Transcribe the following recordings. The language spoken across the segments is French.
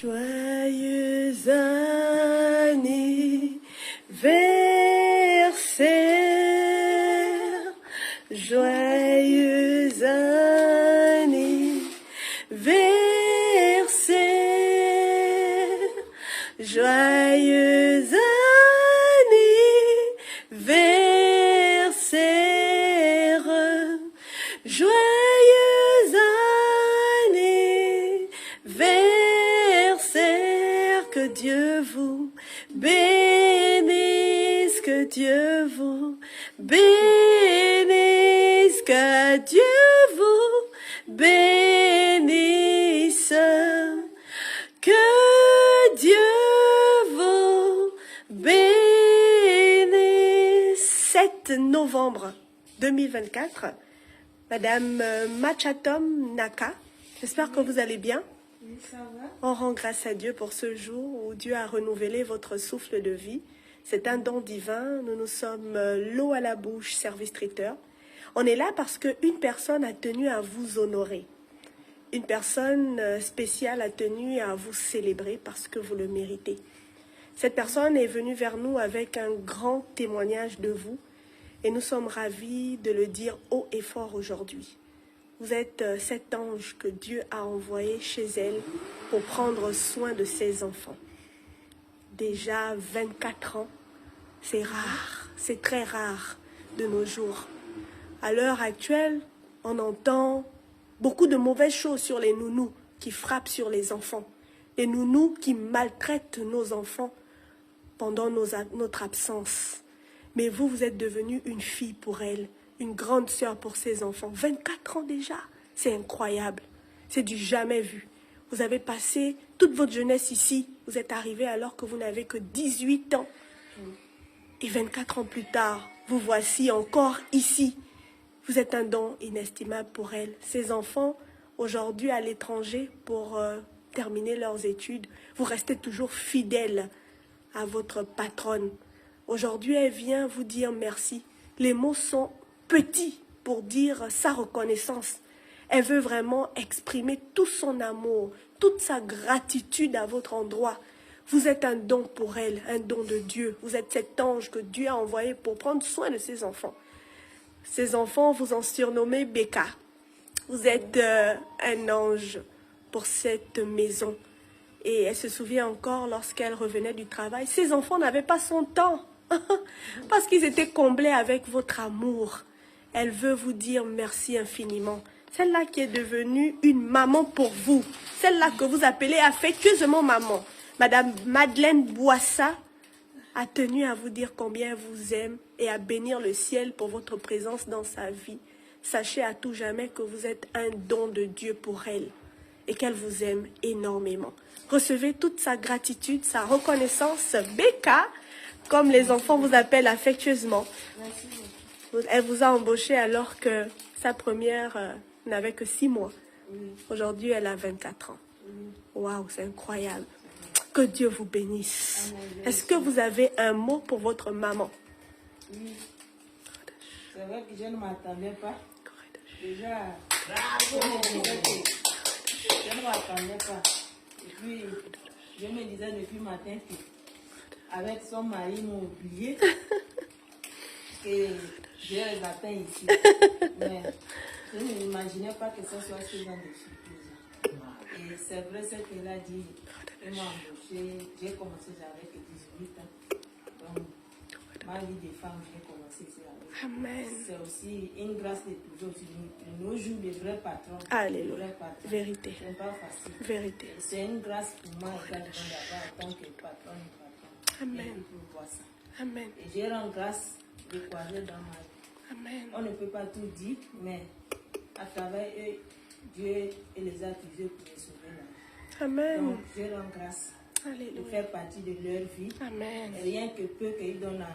Joyeux anniversaire, joyeux anniversaire, joyeux anniversaire, joyeux anniversaire, que Dieu vous bénisse, que Dieu vous bénisse, que Dieu vous bénisse, que Dieu vous bénisse. 7 novembre 2024, Madame Machatom Naka, j'espère que vous allez bien. Oui, ça va. On rend grâce à Dieu pour ce jour où Dieu a renouvelé votre souffle de vie. C'est un don divin. Nous sommes l'eau à la bouche, service traiteur. On est là parce qu'une personne a tenu à vous honorer. Une personne spéciale a tenu à vous célébrer parce que vous le méritez. Cette personne est venue vers nous avec un grand témoignage de vous et nous sommes ravis de le dire haut et fort aujourd'hui. Vous êtes cet ange que Dieu a envoyé chez elle pour prendre soin de ses enfants. Déjà 24 ans, c'est rare, c'est très rare de nos jours. À l'heure actuelle, on entend beaucoup de mauvaises choses sur les nounous qui frappent sur les enfants. Les nounous qui maltraitent nos enfants pendant notre absence. Mais vous, vous êtes devenue une fille pour elle, une grande sœur pour ses enfants. 24 ans déjà, c'est incroyable. C'est du jamais vu. Vous avez passé toute votre jeunesse ici. Vous êtes arrivé alors que vous n'avez que 18 ans. Et 24 ans plus tard, vous voici encore ici. Vous êtes un don inestimable pour elle. Ses enfants, aujourd'hui à l'étranger, pour terminer leurs études, vous restez toujours fidèle à votre patronne. Aujourd'hui, elle vient vous dire merci. Les mots sont petits pour dire sa reconnaissance. Elle veut vraiment exprimer tout son amour, toute sa gratitude à votre endroit. Vous êtes un don pour elle, un don de Dieu. Vous êtes cet ange que Dieu a envoyé pour prendre soin de ses enfants. Ses enfants, vous en surnommez Becca. Vous êtes un ange pour cette maison. Et elle se souvient encore lorsqu'elle revenait du travail. Ses enfants n'avaient pas son temps parce qu'ils étaient comblés avec votre amour. Elle veut vous dire merci infiniment. Celle-là qui est devenue une maman pour vous. Celle-là que vous appelez affectueusement maman. Madame Madeleine Boissa a tenu à vous dire combien elle vous aime et à bénir le ciel pour votre présence dans sa vie. Sachez à tout jamais que vous êtes un don de Dieu pour elle et qu'elle vous aime énormément. Recevez toute sa gratitude, sa reconnaissance. Becca, comme les enfants vous appellent affectueusement. Elle vous a embauché alors que sa première n'avait que 6 mois. Aujourd'hui, elle a 24 ans. Waouh, c'est incroyable. Que Dieu vous bénisse. Est-ce que vous avez un mot pour votre maman? Oui. C'est vrai que je ne m'attendais pas. Déjà, je ne m'attendais pas. Et puis, je me disais depuis matin qu'avec son mari, ils m'ont oublié. Et je les attends ici. Mais je ne m'imaginais pas que ce soit ce genre de surprise. Et c'est vrai ce qu'elle a dit. Elle m'a embauché. J'ai commencé, j'avais que 18 ans. Donc, ma vie de femme, j'ai commencé ici avec. Amen. C'est aussi une grâce de toujours. De nos jours, les vrais patrons. Alléluia. Les vrais patrons. Vérité. C'est pas facile. Vérité. C'est une grâce pour moi également d'avoir en tant que patron et patron. Amen. Et pour voir ça. Amen. Et j'ai rends grâce de croiser dans ma vie. Amen. On ne peut pas tout dire, mais à travers eux, Dieu les a utilisés pour les sauver la vie. Amen. Donc, je rends grâce de Alléluia. faire partie de leur vie. Amen. Et rien que peu qu'ils donnent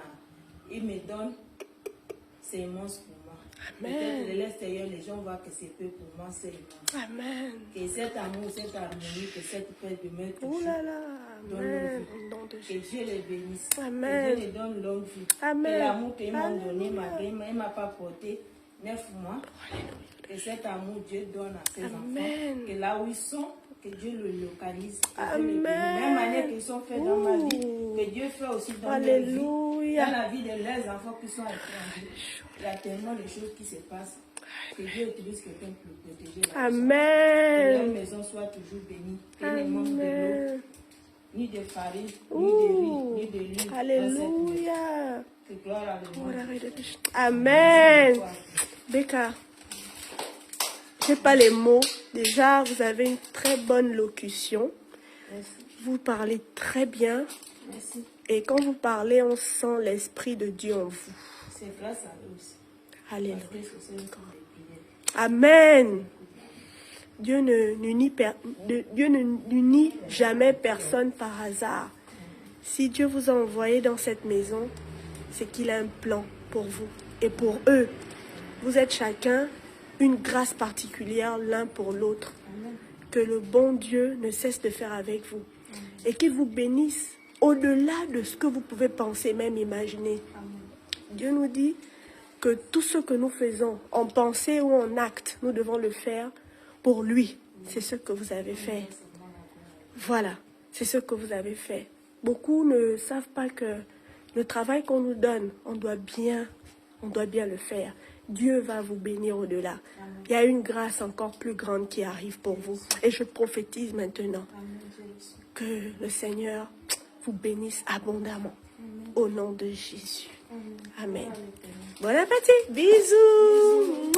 ils me donnent, c'est immense pour moi. Amen. Peut-être de l'extérieur, les gens voient que c'est peu pour moi, c'est immense. Amen. Et cet amour, cette harmonie, que cette paix demeure Oh toujours. là là. Dans Amen. nos vies. Au nom de Que Jésus. Dieu les bénisse. Amen. Que Dieu les donne longue vie. Amen. Et l'amour qu'ils m'ont donné, Alléluia. malgré il ne m'a pas porté 9 mois. Et cet amour, Dieu donne à ses Amen. enfants. Que là où ils sont, Que Dieu le localise. Amen. De la même manière qu'ils sont faits dans ma vie, que Dieu fait aussi dans leur vie. Alléluia. Dans la vie de leurs enfants qui sont étrangers. Il y a tellement de choses qui se passent. Que Dieu utilise quelqu'un pour le protéger. Que leur Amen. maison soit toujours bénie. Qu'il ne manque de l'eau, Amen. ni de farine, ni de riz, ni de l'huile. Alléluia. Que gloire à Dieu. Amen. Becca, je n'ai pas les mots. Déjà, vous avez une très bonne locution. Merci. Vous parlez très bien. Merci. Et quand vous parlez, on sent l'Esprit de Dieu en vous. C'est grâce à eux aussi. Alléluia. Parce que ce sont des prières. Amen. Dieu ne n'unit jamais personne par hasard. Si Dieu vous a envoyé dans cette maison, c'est qu'il a un plan pour vous et pour eux. Vous êtes chacun une grâce particulière l'un pour l'autre. Que le bon Dieu ne cesse de faire avec vous. Et qu'il vous bénisse au-delà de ce que vous pouvez penser, même imaginer. Dieu nous dit que tout ce que nous faisons, en pensée ou en acte, nous devons le faire pour lui. C'est ce que vous avez fait. Voilà, c'est ce que vous avez fait. Beaucoup ne savent pas que le travail qu'on nous donne, on doit bien le faire. Dieu va vous bénir au-delà. Il y a une grâce encore plus grande qui arrive pour vous. Et je prophétise maintenant que le Seigneur vous bénisse abondamment. Au nom de Jésus. Amen. Bon appétit. Bisous.